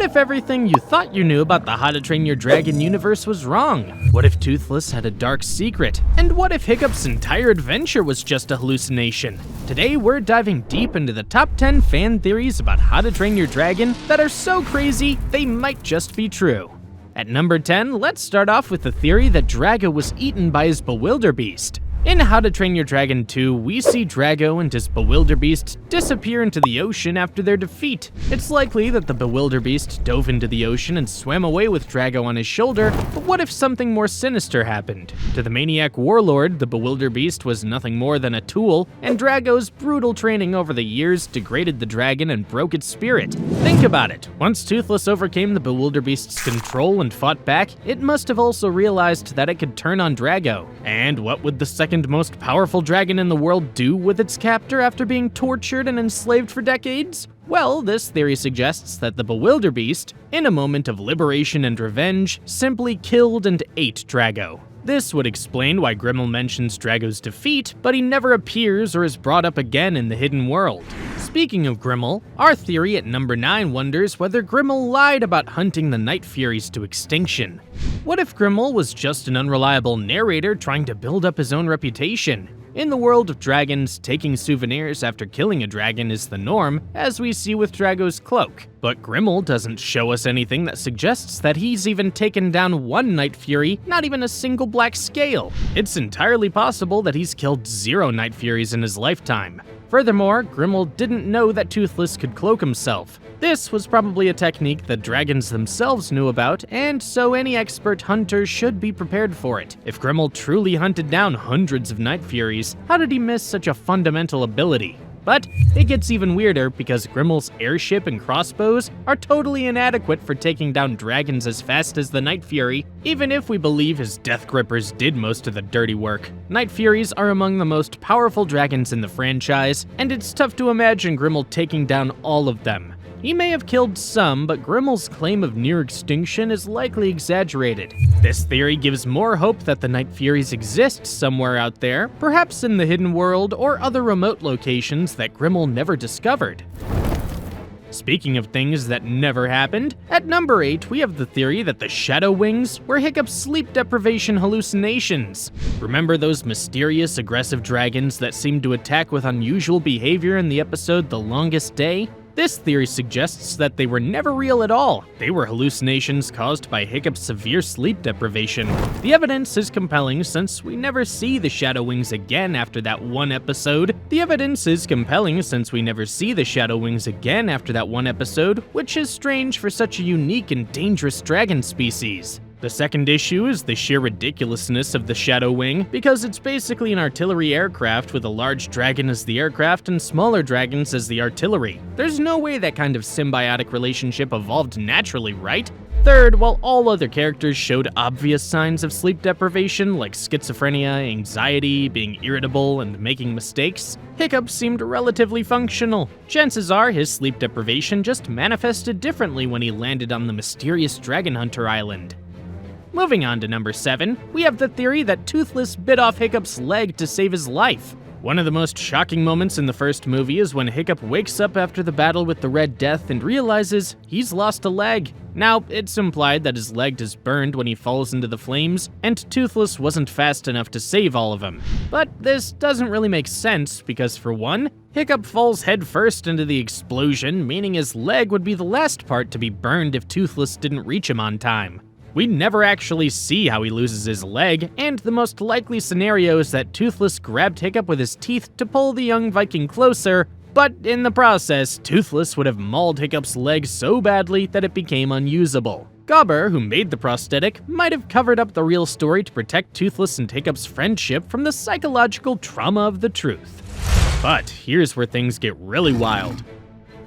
if everything you thought you knew about the How to Train Your Dragon universe was wrong? What if Toothless had a dark secret? And what if Hiccup's entire adventure was just a hallucination? Today we're diving deep into the top 10 fan theories about How to Train Your Dragon that are so crazy they might just be true. At number 10, let's start off with the theory that Drago was eaten by his Bewilderbeast. In How to Train Your Dragon 2, we see Drago and his Bewilderbeast disappear into the ocean after their defeat. It's likely that the Bewilderbeast dove into the ocean and swam away with Drago on his shoulder, but what if something more sinister happened? To the maniac warlord, the Bewilderbeast was nothing more than a tool, and Drago's brutal training over the years degraded the dragon and broke its spirit. Think about it. Once Toothless overcame the Bewilderbeast's control and fought back, it must have also realized that it could turn on Drago. And what would the second most powerful dragon in the world do with its captor after being tortured and enslaved for decades? Well, this theory suggests that the Bewilderbeast, in a moment of liberation and revenge, simply killed and ate Drago. This would explain why Grimmel mentions Drago's defeat, but he never appears or is brought up again in the hidden world. Speaking of Grimmel, our theory at number 9 wonders whether Grimmel lied about hunting the Night Furies to extinction. What if Grimmel was just an unreliable narrator trying to build up his own reputation? In the world of dragons, taking souvenirs after killing a dragon is the norm, as we see with Drago's cloak. But Grimmel doesn't show us anything that suggests that he's even taken down one Night Fury, not even a single black scale. It's entirely possible that he's killed 0 Night Furies in his lifetime. Furthermore, Grimmel didn't know that Toothless could cloak himself. This was probably a technique that dragons themselves knew about, and so any expert hunter should be prepared for it. If Grimmel truly hunted down hundreds of Night Furies, how did he miss such a fundamental ability? But it gets even weirder because Grimmel's airship and crossbows are totally inadequate for taking down dragons as fast as the Night Fury, even if we believe his Death Grippers did most of the dirty work. Night Furies are among the most powerful dragons in the franchise, and it's tough to imagine Grimmel taking down all of them. He may have killed some, but Grimmel's claim of near extinction is likely exaggerated. This theory gives more hope that the Night Furies exist somewhere out there, perhaps in the hidden world or other remote locations that Grimmel never discovered. Speaking of things that never happened, at number 8 we have the theory that the Shadow Wings were Hiccup's sleep deprivation hallucinations. Remember those mysterious, aggressive dragons that seemed to attack with unusual behavior in the episode The Longest Day? This theory suggests that they were never real at all. They were hallucinations caused by Hiccup's severe sleep deprivation. The evidence is compelling since we never see the Shadow Wings again after that one episode. Which is strange for such a unique and dangerous dragon species. The second issue is the sheer ridiculousness of the Shadow Wing, because it's basically an artillery aircraft with a large dragon as the aircraft and smaller dragons as the artillery. There's no way that kind of symbiotic relationship evolved naturally, right? Third, while all other characters showed obvious signs of sleep deprivation like schizophrenia, anxiety, being irritable, and making mistakes, Hiccup seemed relatively functional. Chances are his sleep deprivation just manifested differently when he landed on the mysterious Dragon Hunter Island. Moving on to number 7, we have the theory that Toothless bit off Hiccup's leg to save his life. One of the most shocking moments in the first movie is when Hiccup wakes up after the battle with the Red Death and realizes he's lost a leg. Now, it's implied that his leg is burned when he falls into the flames, and Toothless wasn't fast enough to save all of them. But this doesn't really make sense, because for one, Hiccup falls headfirst into the explosion, meaning his leg would be the last part to be burned if Toothless didn't reach him on time. We never actually see how he loses his leg, and the most likely scenario is that Toothless grabbed Hiccup with his teeth to pull the young Viking closer, but in the process, Toothless would have mauled Hiccup's leg so badly that it became unusable. Gobber, who made the prosthetic, might have covered up the real story to protect Toothless and Hiccup's friendship from the psychological trauma of the truth. But here's where things get really wild.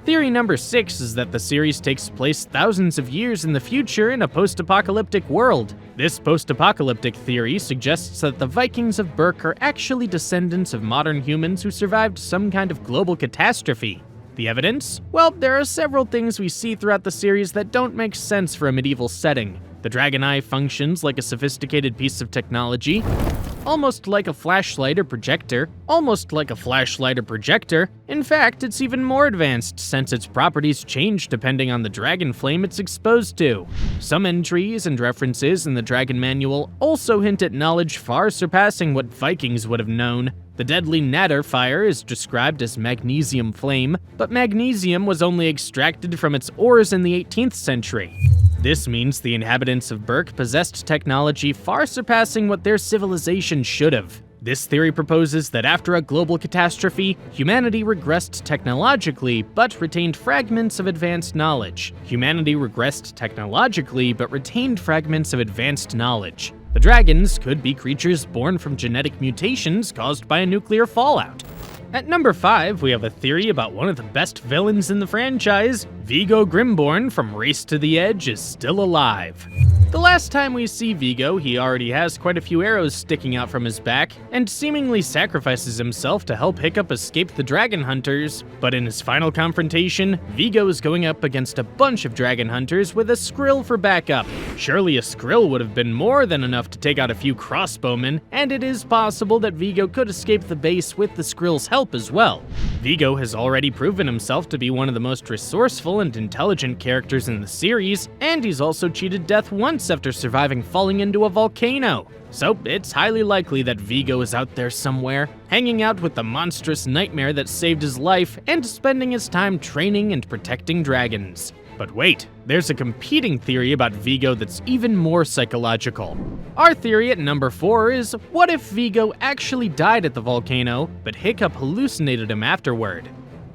Theory number 6 is that the series takes place thousands of years in the future in a post-apocalyptic world. This post-apocalyptic theory suggests that the Vikings of Berk are actually descendants of modern humans who survived some kind of global catastrophe. The evidence? Well, there are several things we see throughout the series that don't make sense for a medieval setting. The Dragon Eye functions like a sophisticated piece of technology. almost like a flashlight or projector. In fact, it's even more advanced since its properties change depending on the dragon flame it's exposed to. Some entries and references in the Dragon Manual also hint at knowledge far surpassing what Vikings would have known. The deadly Natter fire is described as magnesium flame, but magnesium was only extracted from its ores in the 18th century. This means the inhabitants of Berk possessed technology far surpassing what their civilization should have. This theory proposes that after a global catastrophe, humanity regressed technologically but retained fragments of advanced knowledge. The dragons could be creatures born from genetic mutations caused by a nuclear fallout. At number 5, we have a theory about one of the best villains in the franchise. Viggo Grimborn from Race to the Edge is still alive. The last time we see Viggo, he already has quite a few arrows sticking out from his back, and seemingly sacrifices himself to help Hiccup escape the dragon hunters. But in his final confrontation, Viggo is going up against a bunch of dragon hunters with a Skrill for backup. Surely a Skrill would have been more than enough to take out a few crossbowmen, and it is possible that Viggo could escape the base with the Skrill's help as well. Viggo has already proven himself to be one of the most resourceful and intelligent characters in the series, and he's also cheated death once after surviving falling into a volcano. So it's highly likely that Viggo is out there somewhere, hanging out with the monstrous nightmare that saved his life and spending his time training and protecting dragons. But wait, there's a competing theory about Viggo that's even more psychological. Our theory at number 4 is, what if Viggo actually died at the volcano, but Hiccup hallucinated him afterward?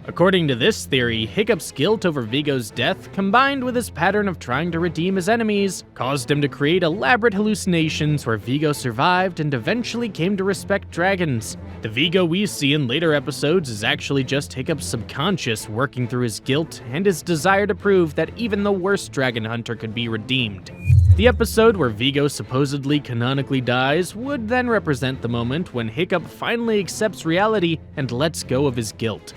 According to this theory, Hiccup's guilt over Viggo's death, combined with his pattern of trying to redeem his enemies, caused him to create elaborate hallucinations where Viggo survived and eventually came to respect dragons. The Viggo we see in later episodes is actually just Hiccup's subconscious working through his guilt and his desire to prove that even the worst dragon hunter could be redeemed. The episode where Viggo supposedly canonically dies would then represent the moment when Hiccup finally accepts reality and lets go of his guilt.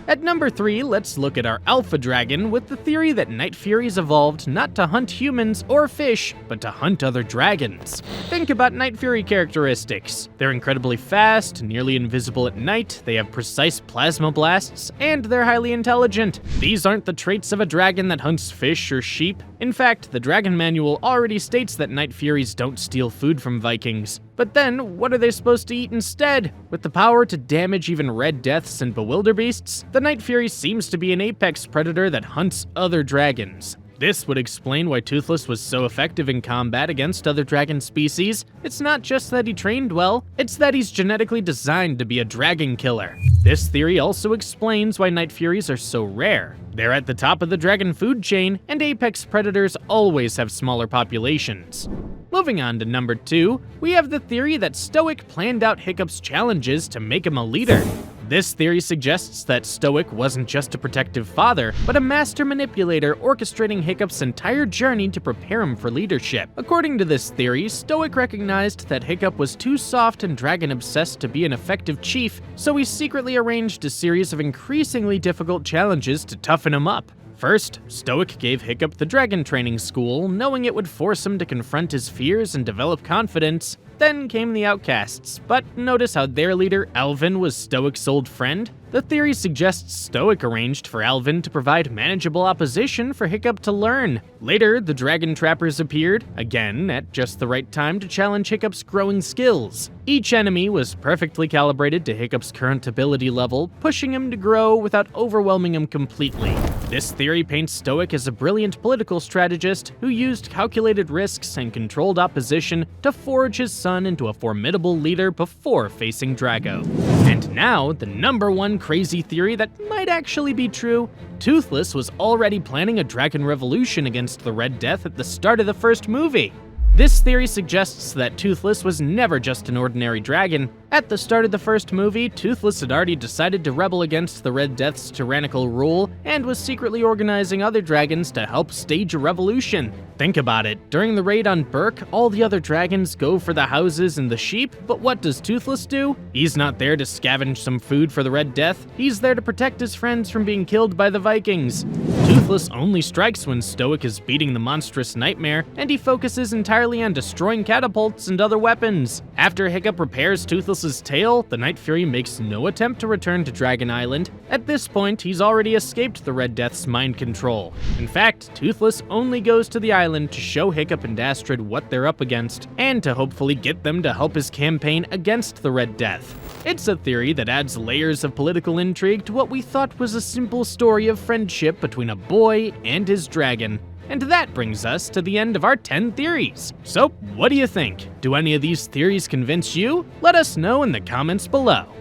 At number 3, let's look at our alpha dragon with the theory that Night Furies evolved not to hunt humans or fish, but to hunt other dragons. Think about Night Fury characteristics. They're incredibly fast, nearly invisible at night, they have precise plasma blasts, and they're highly intelligent. These aren't the traits of a dragon that hunts fish or sheep. In fact, the Dragon Manual already states that Night Furies don't steal food from Vikings. But then, what are they supposed to eat instead? With the power to damage even red deaths and bewilderbeasts, the Night Fury seems to be an apex predator that hunts other dragons. This would explain why Toothless was so effective in combat against other dragon species. It's not just that he trained well, it's that he's genetically designed to be a dragon killer. This theory also explains why Night Furies are so rare. They're at the top of the dragon food chain, and apex predators always have smaller populations. Moving on to number 2, we have the theory that Stoic planned out Hiccup's challenges to make him a leader. This theory suggests that Stoic wasn't just a protective father, but a master manipulator orchestrating Hiccup's entire journey to prepare him for leadership. According to this theory, Stoic recognized that Hiccup was too soft and dragon-obsessed to be an effective chief, so he secretly arranged a series of increasingly difficult challenges to toughen him up. First, Stoic gave Hiccup the dragon training school, knowing it would force him to confront his fears and develop confidence. Then came the outcasts, but notice how their leader, Alvin, was Stoic's old friend? The theory suggests Stoic arranged for Alvin to provide manageable opposition for Hiccup to learn. Later, the dragon trappers appeared, again at just the right time to challenge Hiccup's growing skills. Each enemy was perfectly calibrated to Hiccup's current ability level, pushing him to grow without overwhelming him completely. This theory paints Stoic as a brilliant political strategist who used calculated risks and controlled opposition to forge his son into a formidable leader before facing Drago. And now, the number 1 crazy theory that might actually be true. Toothless was already planning a dragon revolution against the Red Death at the start of the first movie. This theory suggests that Toothless was never just an ordinary dragon, At the start of the first movie, Toothless had already decided to rebel against the Red Death's tyrannical rule and was secretly organizing other dragons to help stage a revolution. Think about it, during the raid on Burke, all the other dragons go for the houses and the sheep, but what does Toothless do? He's not there to scavenge some food for the Red Death, he's there to protect his friends from being killed by the Vikings. Toothless only strikes when Stoic is beating the monstrous nightmare, and he focuses entirely on destroying catapults and other weapons. After Hiccup repairs Toothless's tail, the Night Fury makes no attempt to return to Dragon Island. At this point, he's already escaped the Red Death's mind control. In fact, Toothless only goes to the island to show Hiccup and Astrid what they're up against, and to hopefully get them to help his campaign against the Red Death. It's a theory that adds layers of political intrigue to what we thought was a simple story of friendship between a boy and his dragon. And that brings us to the end of our 10 theories. So, what do you think? Do any of these theories convince you? Let us know in the comments below.